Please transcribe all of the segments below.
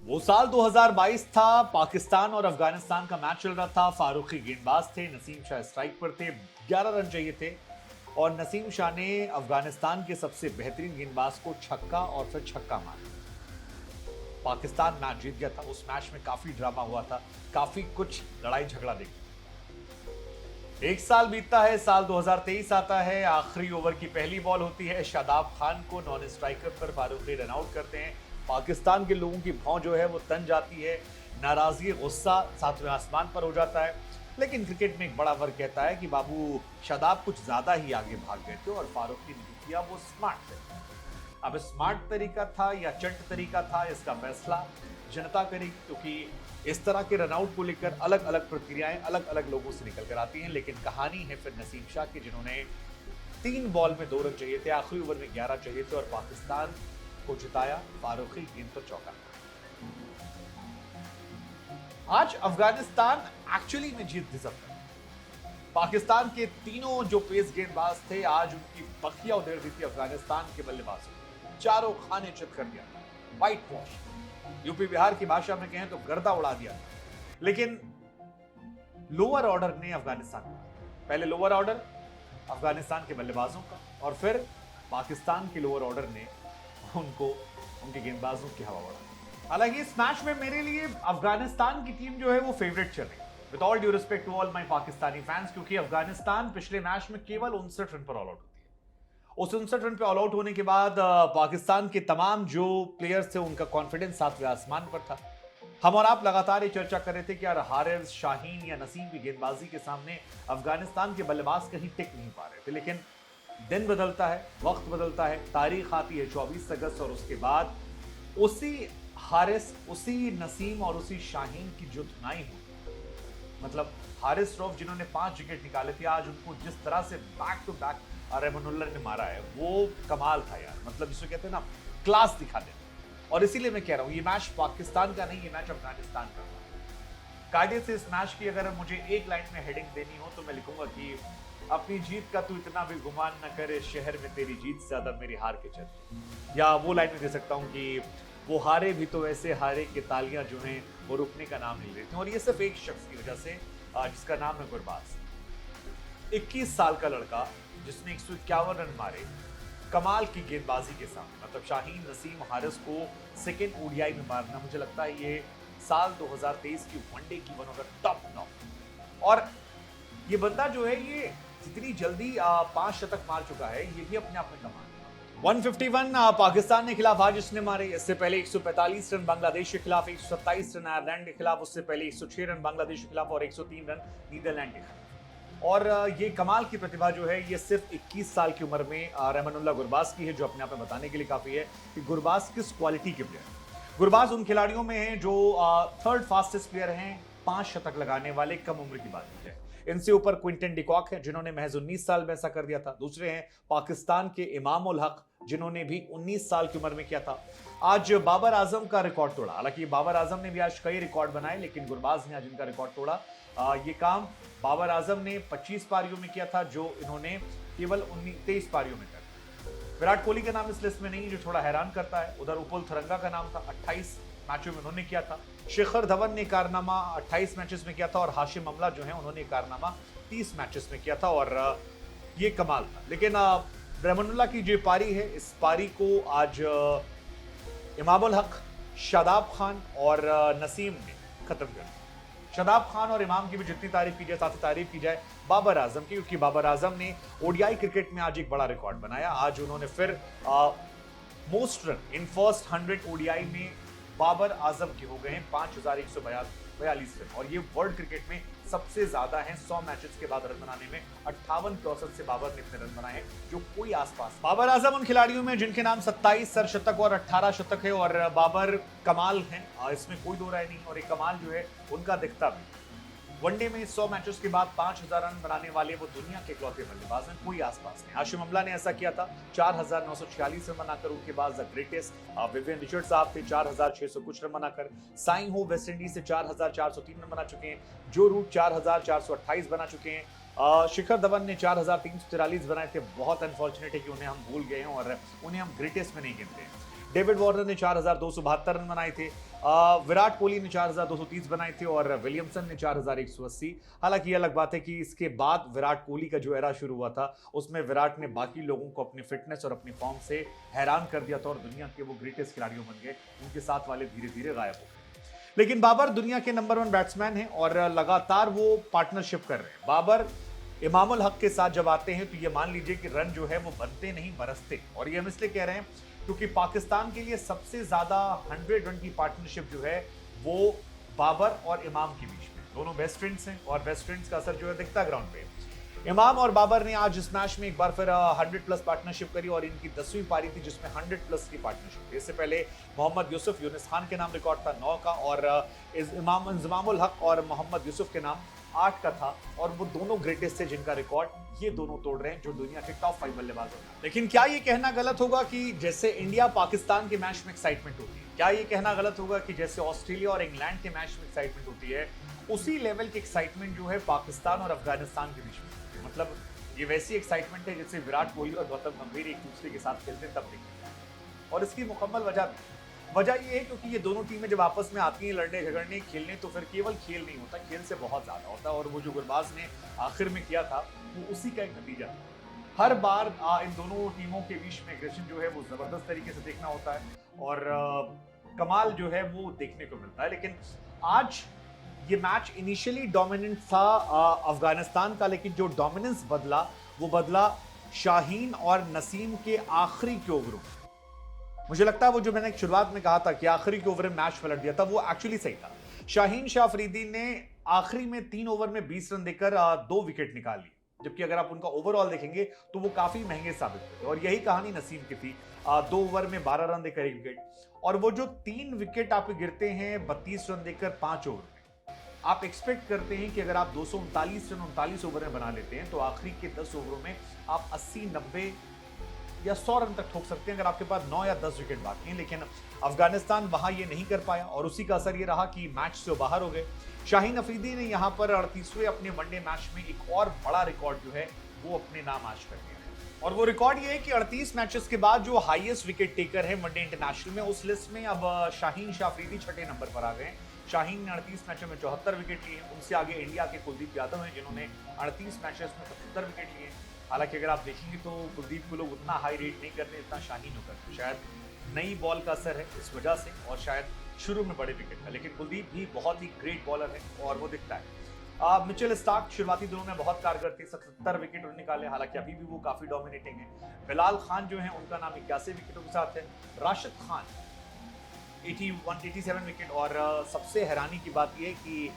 वो साल 2022 था। पाकिस्तान और अफगानिस्तान का मैच चल रहा था। फारूकी गेंदबाज थे, नसीम शाह स्ट्राइक पर थे, 11 रन चाहिए थे और नसीम शाह ने अफगानिस्तान के सबसे बेहतरीन गेंदबाज को छक्का और फिर छक्का मारा। पाकिस्तान मैच जीत गया था। उस मैच में काफी ड्रामा हुआ था, काफी कुछ लड़ाई झगड़ा देखा। एक साल बीतता है, साल 2023 आता है। आखिरी ओवर की पहली बॉल होती है। शादाब खान को नॉन स्ट्राइकर पर फारूकी रन आउट करते हैं। पाकिस्तान के लोगों की भौं जो है वो तन जाती है, नाराजगी गुस्सा सातवें आसमान पर हो जाता है। लेकिन क्रिकेट में एक बड़ा वर्ग कहता है कि बाबू शादाब कुछ ज्यादा ही आगे भाग गए थे और फारूकी ने किया वो स्मार्ट थे। अब स्मार्ट तरीका था या चट तरीका था, इसका फैसला जनता करेगी, क्योंकि इस तरह के रनआउट को लेकर अलग अलग प्रक्रियाएं अलग अलग लोगों से निकल कर आती हैं। लेकिन कहानी है फिर नसीम शाह की, जिन्होंने 3 बॉल में 2 रन चाहिए थे, आखिरी ओवर में 11 चाहिए थे और पाकिस्तान को जिताया। फारूकी गेंद पर चौका। आज अफगानिस्तान एक्चुअली में जीत डिजर्व करता है। पाकिस्तान के तीनों जो पेस गेंदबाज थे, आज उनकी बखिया उधेड़ दी थी अफगानिस्तान के बल्लेबाजों। चारों खाने चित कर दिया, व्हाइट वॉश, यूपी बिहार की भाषा में कहें तो गर्दा उड़ा दिया। लेकिन लोअर ऑर्डर ने अफगानिस्तान को, पहले लोअर ऑर्डर अफगानिस्तान के बल्लेबाजों का और फिर पाकिस्तान के लोअर ऑर्डर ने उनको उनके गेंदबाजों की हवा उड़ा। हालांकि इस मैच में मेरे लिए अफगानिस्तान की टीम जो है वो फेवरेट चल रही है, with all due respect to all my Pakistani fans, क्योंकि अफगानिस्तान पिछले मैच में केवल 59 रन पर ऑल आउट होती है। उस 59 रन पे ऑल आउट होने के बाद पाकिस्तान के तमाम जो प्लेयर्स थे उनका कॉन्फिडेंस सातवें आसमान पर था। हम और आप लगातार ये चर्चा कर रहे थे कि यार हारिस, शाहीन या नसीम की गेंदबाजी के सामने अफगानिस्तान के बल्लेबाज कहीं टिक नहीं पा रहे थे। लेकिन दिन बदलता है, वक्त बदलता है, तारीख आती है 24 अगस्त और उसके बाद उसी हारिस, उसी नसीम और उसी शाहीन की जो धुनाई हुई, मतलब हारिस रऊफ जिन्होंने 5 विकेट निकाले थे, आज उनको जिस तरह से बैक टू बैक रहमानुल्लाह ने मारा है वो कमाल था यार। मतलब जिसको कहते हैं ना, क्लास दिखा देना। और इसीलिए मैं कह रहा हूं ये मैच पाकिस्तान का नहीं, ये मैच अफगानिस्तान का। कायदे से इस मैच की अगर मुझे एक लाइन में हेडिंग देनी हो तो मैं लिखूंगा कि अपनी जीत का तू इतना भी गुमान न करे, शहर में तेरी जीत से ज्यादा मेरी हार के चल। या वो लाइन में दे सकता हूं कि वो हारे भी तो ऐसे हारे कि तालियां जो हैं वो रुकने का नाम नहीं लेती। और ये सिर्फ एक शख्स की वजह से, जिसका नाम है गुरबाज। 21 साल का लड़का जिसने 151 रन मारे कमाल की गेंदबाजी के सामने। मतलब शाहीन, नसीम, हारिस को सेकेंड ओडीआई में मारना, मुझे लगता है ये साल 2023 की वनडे की one of the top knock. और ये बंदा जो है ये जितनी जल्दी 5 शतक मार चुका है, ये भी अपने आप में कमाल है। 151 पाकिस्तान के खिलाफ आज इसने मारे। इससे पहले 145 रन बांग्लादेश के खिलाफ, 127 रन आयरलैंड के खिलाफ, उससे पहले 106 रन बांग्लादेश के खिलाफ और 103 रन नीदरलैंड के खिलाफ। और ये कमाल की प्रतिभा जो है ये सिर्फ 21 साल की उम्र में रहमानुल्लाह गुरबाज की है, जो अपने आप में बताने के लिए काफी है कि गुरबाज किस क्वालिटी के प्लेयर है। गुरबाज उन खिलाड़ियों में हैं जो 3rd फास्टेस्ट प्लेयर हैं 5 शतक लगाने वाले कम उम्र की बात की जाए। इनसे ऊपर क्विंटन डिकॉक है जिन्होंने महज 19 साल में ऐसा कर दिया था। दूसरे हैं पाकिस्तान के इमाम उल हक जिन्होंने भी 19 साल की उम्र में किया था। आज बाबर आजम का रिकॉर्ड तोड़ा। हालांकि बाबर आजम ने भी आज कई रिकॉर्ड बनाए, लेकिन गुरबाज ने आज इनका रिकॉर्ड तोड़ा। ये काम बाबर आजम ने 25 पारियों में किया था, जो इन्होंने केवल 23 पारियों में कर। विराट कोहली का नाम इस लिस्ट में नहीं, जो थोड़ा हैरान करता है। उधर उपुल थरंगा का नाम था, 28 मैचों में उन्होंने किया था। शिखर धवन ने कारनामा 28 मैचेस में किया था और हाशिम अमला जो है उन्होंने कारनामा 30 मैचेस में किया था और ये कमाल था। लेकिन रहमानुल्लाह की जो पारी है, इस पारी को आज इमाम उल हक, शादाब खान और नसीम ने खत्म कर दिया। शादाब खान और इमाम की भी जितनी तारीफ की जाए, साथ ही तारीफ की जाए बाबर आजम की, क्योंकि बाबर आजम ने ओडीआई क्रिकेट में आज एक बड़ा रिकॉर्ड बनाया। आज उन्होंने फिर most run in first 100 ODI में बाबर आजम के हो गए हैं 5142 रन, और ये वर्ल्ड क्रिकेट में सबसे ज्यादा है। 100 मैचेस के बाद रन बनाने में 58% से बाबर ने इतने रन बनाए हैं, जो कोई आसपास। बाबर आजम उन खिलाड़ियों में जिनके नाम 27 शतक और 18 शतक है, और बाबर कमाल हैं, इसमें कोई दो राय नहीं। और एक कमाल जो है उनका दिखता भी। वनडे में 100 मैचेस के बाद 5000 रन बनाने वाले वो दुनिया के इकलौते बल्लेबाज हैं, कोई आसपास नहीं। हाशिम अमला ने ऐसा किया था, 4946 रन बनाकर। उनके बाद द ग्रेटेस्ट विवियन रिचर्ड साहब थे, 4600 कुछ रन बनाकर। साइन हो वेस्ट इंडीज से 4403 रन बना चुके हैं। जो रूट 4428 बना चुके हैं। शिखर धवन ने 4343 बनाए थे। बहुत अनफॉर्चुनेट है कि उन्हें हम भूल गए हैं और उन्हें हम ग्रेटेस्ट में नहीं गिनते हैं। डेविड वार्नर ने 4272 रन बनाए थे। विराट कोहली ने 4,230 बनाए थे और विलियमसन ने 4,180। हालांकि ये अलग बात है कि इसके बाद विराट कोहली का जो एरा शुरू हुआ था उसमें विराट ने बाकी लोगों को अपनी फिटनेस और अपनी फॉर्म से हैरान कर दिया था और दुनिया के वो ग्रेटेस्ट खिलाड़ियों बन गए। उनके साथ वाले धीरे धीरे गायब हो गए। लेकिन बाबर दुनिया के नंबर 1 बैट्समैन हैं और लगातार वो पार्टनरशिप कर रहे हैं। बाबर इमामुल हक के साथ जब आते हैं तो ये मान लीजिए कि रन जो है वो बनते नहीं बरसते। और ये हम इसलिए कह रहे हैं क्योंकि पाकिस्तान के लिए सबसे ज्यादा 100 रन की पार्टनरशिप जो है वो बाबर और इमाम के बीच में, दोनों बेस्ट फ्रेंड्स हैं और बेस्ट फ्रेंड्स का असर जो है दिखता ग्राउंड पे। इमाम और बाबर ने आज इस मैच में एक बार फिर 100 प्लस पार्टनरशिप करी और इनकी 10वीं पारी थी जिसमें 100 प्लस की पार्टनरशिप थी। इससे पहले मोहम्मद यूसुफ यूनिस खान के नाम रिकॉर्ड था 9 का और इंजमामुल हक और मोहम्मद यूसुफ के नाम 8 का था और वो दोनों ग्रेटेस्ट थे जिनका रिकॉर्ड ये दोनों तोड़ रहे हैं जो दुनिया के टॉप 5 बल्लेबाज हैं। लेकिन क्या ये कहना गलत होगा कि जैसे इंडिया पाकिस्तान के मैच में एक्साइटमेंट होती है, क्या ये कहना गलत होगा कि जैसे ऑस्ट्रेलिया और इंग्लैंड के मैच में एक्साइटमेंट होती है उसी लेवल की एक्साइटमेंट जो है पाकिस्तान और अफगानिस्तान के बीच में? मतलब ये वैसी एक्साइटमेंट है जैसे विराट कोहली और गौतम गंभीर एक दूसरे के साथ खेलते तब दिखती है। और इसकी मुकम्मल वजह ये है क्योंकि ये दोनों टीमें जब आपस में आती हैं लड़ने झगड़ने खेलने तो फिर केवल खेल नहीं होता, खेल से बहुत ज्यादा होता है। और वो जो गुरबाज ने आखिर में किया था वो उसी का एक नतीजा था। हर बार इन दोनों टीमों के बीच में एग्रेशन जो है वो जबरदस्त तरीके से देखना होता है और कमाल जो है वो देखने को मिलता है। लेकिन आज ये मैच इनिशियली डोमिनेंट था अफगानिस्तान का, लेकिन जो डोमिनेंस बदला वो बदला शाहीन और नसीम के आखिरी के ओवरों। मुझे लगता है वो जो मैंने शुरुआत में कहा था कि आखिरी के ओवर में मैच पलट दिया था वो एक्चुअली सही था। शाहीन शाह अफरीदी ने आखिरी में 3 ओवर में 20 रन देकर 2 विकेट निकाल ली, जबकि अगर आप उनका ओवरऑल देखेंगे तो वो काफी महंगे साबित हुए। और यही कहानी नसीम की थी, 2 ओवर में 12 रन देकर 1 विकेट। और वो जो 3 विकेट आप गिरते हैं 32 रन देकर 5 ओवर में, आप एक्सपेक्ट करते हैं कि अगर आप 239 रन 39 ओवर में बना लेते हैं तो आखिरी के 10 ओवरों में आप 80, 90 या 100 रन तक ठोक सकते हैं अगर आपके पास 9 या 10 विकेट बाकी हैं। लेकिन अफगानिस्तान वहां ये नहीं कर पाया और उसी का असर ये रहा कि मैच से बाहर हो गए। शाहीन अफरीदी ने यहां पर 38वें अपने वनडे मैच में एक और बड़ा रिकॉर्ड जो है वो अपने नाम आज कर दिया और वो रिकॉर्ड ये है कि 38 मैचेस के बाद जो हाईएस्ट विकेट टेकर है वनडे इंटरनेशनल में उस लिस्ट में अब शाहीन शाह अफरीदी 6ठे नंबर पर आ गए। शाहीन ने 38 मैचों में 74 विकेट लिए। उनसे आगे इंडिया के कुलदीप यादव हैं जिन्होंने 38 मैचेस में 77 विकेट लिए। हालांकि अगर आप देखेंगे तो कुलदीप को लोग उतना हाई रेट नहीं करते जितना शाहीन को करते। शायद नई बॉल का असर है इस वजह से और शायद शुरू में बड़े विकेट था, लेकिन कुलदीप भी बहुत ही ग्रेट बॉलर है और वो दिखता है। मिचेल स्टार्क शुरुआती दिनों में बहुत कारगर थे, 77 विकेट उन्होंने निकाले। हालांकि अभी भी वो काफी डोमिनेटिंग है। बिलाल खान जो है उनका नाम 81 विकेटों के साथ है। राशिद खान 87 विकेट। और सबसे हैरानी की बात यह है कि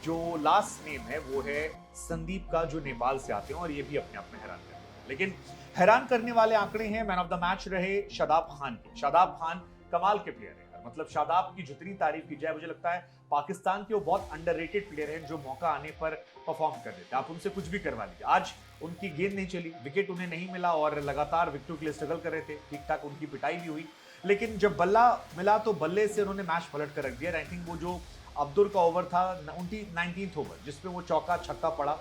जो लास्ट नेम है वो है संदीप का जो नेपाल से आते हैं और ये भी अपने आप में हैरान करते हैं। लेकिन हैरान करने वाले आंकड़े हैं मैन ऑफ द मैच रहे शादाब खान के। शादाब खान कमाल के प्लेयर है, मतलब शादाब की जितनी तारीफ की जाए मुझे लगता है पाकिस्तान के वो बहुत अंडररेटेड प्लेयर हैं जो मौका आने पर परफॉर्म कर देते हैं। आप उनसे कुछ भी करवा लीजिए। आज उनकी गेंद नहीं चली, विकेट उन्हें नहीं मिला और लगातार विकेटों के लिए स्ट्रगल कर रहे थे। ठीक ठाक उनकी पिटाई भी हुई, लेकिन जब बल्ला मिला तो बल्ले से उन्होंने मैच पलट कर रख दिया। आई थिंक वो जो अब्दुल का ओवर था 19th ओवर जिसमें वो चौका छक्का पड़ा,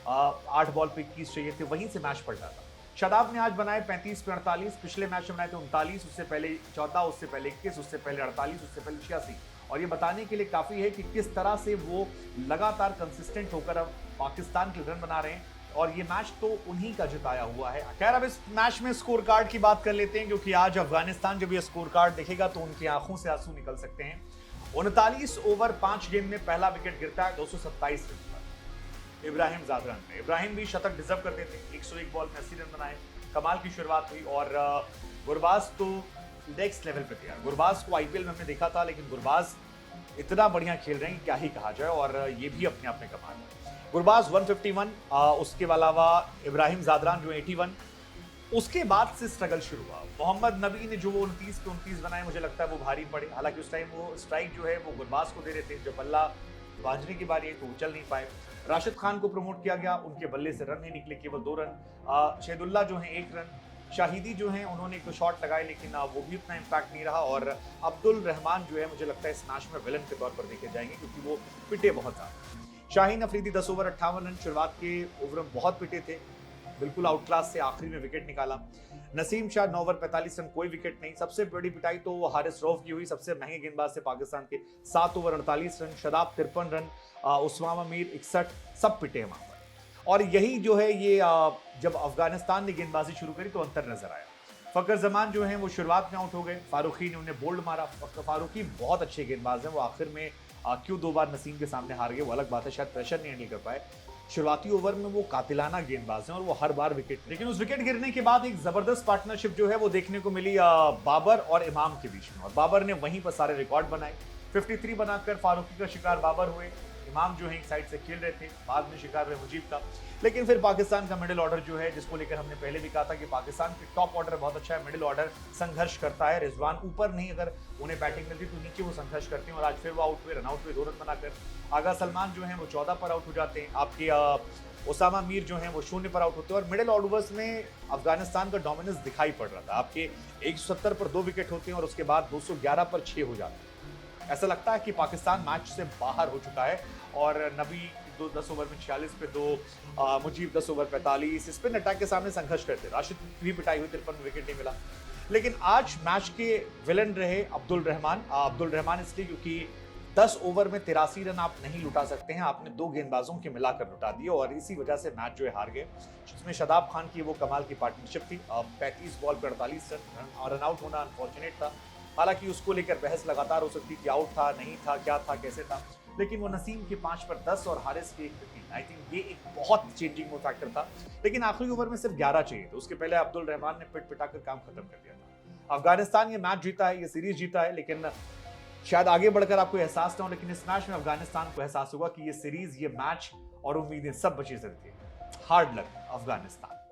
8 बॉल पे 21 चाहिए थे, वहीं से मैच पलटा था। शादाब ने आज बनाए 35 पे 48, पिछले मैच में बनाए थे 39, उससे पहले 14, उससे पहले 21, उससे पहले 48, उससे पहले 86। और ये बताने के लिए काफी है कि किस तरह से वो लगातार कंसिस्टेंट होकर अब पाकिस्तान के रन बना रहे हैं और ये मैच तो उन्हीं का जिताया हुआ है। खैर अब इस मैच में स्कोर कार्ड की बात कर लेते हैं क्योंकि आज अफगानिस्तान जब ये स्कोर कार्ड देखेगा तो उनकी आंखों से आंसू निकल सकते हैं। 39 ओवर 5 गेंद में पहला विकेट गिरता है 227 रन पर इब्राहिम जादरान ने। इब्राहिम भी शतक डिजर्व करते थे, 101 बॉल में 80 रन बनाए, कमाल की शुरुआत हुई। और गुरबाज तो नेक्स्ट लेवल पे थे। गुरबाज को आईपीएल में हमने देखा था, लेकिन गुरबाज इतना बढ़िया खेल रहे हैं क्या ही कहा जाए और ये भी अपने आप में कमाल है। गुरबाज 151, उसके अलावा इब्राहिम जादरान जो 81। उसके बाद से स्ट्रगल शुरू हुआ। मोहम्मद नबी ने जो वो 29 पे 29 बनाए मुझे लगता है वो भारी पड़े। हालांकि उस टाइम वो स्ट्राइक जो है वो गुरबाज को दे रहे थे, जब बल्ला बांझने की बारी है तो वो चल नहीं पाए। राशिद खान को प्रमोट किया गया, उनके बल्ले से रन नहीं निकले, केवल 2 रन। शहीदुल्लाह जो है 1 रन। शाहिदी जो है उन्होंने एक 2 शॉट लगाए लेकिन वो भी उतना इम्पैक्ट नहीं रहा। और अब्दुल रहमान जो है मुझे लगता है इस मैच में विलन के तौर पर देखे जाएंगे क्योंकि वो पिटे बहुत ज्यादा। शाहीन अफरीदी 10 ओवर 58 रन, शुरुआत के ओवर में बहुत पिटे थे। बिल्कुल आउट क्लास से आखिरी में विकेट निकाला। नसीम शाह 9 ओवर 45 रन, कोई विकेट नहीं। सबसे बड़ी पिटाई तो वो हारिस रऊफ की हुई, सबसे महंगे गेंदबाज थे पाकिस्तान के। 7 over 48 run, Shadab 53 run, Usama Mir 61, सब पिटे वहां पर। और यही जो है ये जब अफगानिस्तान ने गेंदबाजी शुरू करी तो अंतर नजर आया। फकर जमान जो है वो शुरुआत में आउट हो गए, फारूकी ने उन्हें बोल्ड मारा। फारूकी बहुत अच्छे गेंदबाज हैं, वो आखिर में क्यों 2 बार नसीम के सामने हार गए वो अलग बात है, शायद प्रेशर नहीं हैंडल कर पाए। शुरुआती ओवर में वो कातिलाना गेंदबाज हैं और वो हर बार विकेट, लेकिन उस विकेट गिरने के बाद एक जबरदस्त पार्टनरशिप जो है वो देखने को मिली बाबर और इमाम के बीच में, और बाबर ने वहीं पर सारे रिकॉर्ड बनाए। 53 बनाकर फारूकी का शिकार बाबर हुए, इमाम जो है एक साइड से खेल रहे थे, बाद में शिकार हुए मुजीब का। लेकिन फिर पाकिस्तान का मिडिल ऑर्डर जो है, जिसको लेकर हमने पहले भी कहा था कि पाकिस्तान की टॉप ऑर्डर बहुत अच्छा है, मिडिल ऑर्डर संघर्ष करता है। रिजवान ऊपर नहीं, अगर उन्हें बैटिंग मिलती तो नीचे वो संघर्ष करते हैं, और आज फिर वो आउट हुए, रन आउट हुए 2 रन बनाकर। आगा सलमान जो है वो 14 पर आउट हो जाते हैं। आपके उसामा मीर जो है वो 0 पर आउट होते हैं, और मिडिल ऑर्डर्स में अफगानिस्तान का डोमिनेंस दिखाई पड़ रहा था। आपके 170 पर 2 विकेट होते हैं और उसके बाद 211 पर 6 हो जाते हैं। ऐसा लगता है कि पाकिस्तान मैच से बाहर हो चुका है, और नबी 10 ओवर में 46 पे 2, मुजीब 10 ओवर 45, स्पिन अटैक के सामने संघर्ष करते। राशिद भी पिटाई हुई, 53 विकेट नहीं मिला। लेकिन आज मैच के विलन रहे अब्दुल रहमान इसलिए क्योंकि 10 ओवर में 83 रन आप नहीं लुटा सकते हैं, आपने 2 गेंदबाजों के मिलाकर लुटा दिए, और इसी वजह से मैच जो है हार गए। जिसमें शदाब खान की वो कमाल की पार्टनरशिप थी। 35 बॉल पर 48 रन, और रन आउट होना अनफॉर्चुनेट था। हालांकि उसको लेकर बहस लगातार हो सकती थी, आउट था नहीं था, क्या था कैसे था, लेकिन वो नसीम के 5 पर 10 और हारिस के 1 आई थिंक ये एक बहुत चेंजिंग फैक्टर था। लेकिन आखिरी ओवर में सिर्फ 11 चाहिए थे, उसके पहले अब्दुल रहमान ने पिट पिटाकर काम खत्म कर दिया था। अफगानिस्तान ये मैच जीता है, ये सीरीज जीता है, लेकिन शायद आगे बढ़कर आपको एहसास ना हो, लेकिन इस मैच में अफगानिस्तान को एहसास होगा कि ये सीरीज, ये मैच और उम्मीदें सब बची रहती है। Hard luck Afghanistan.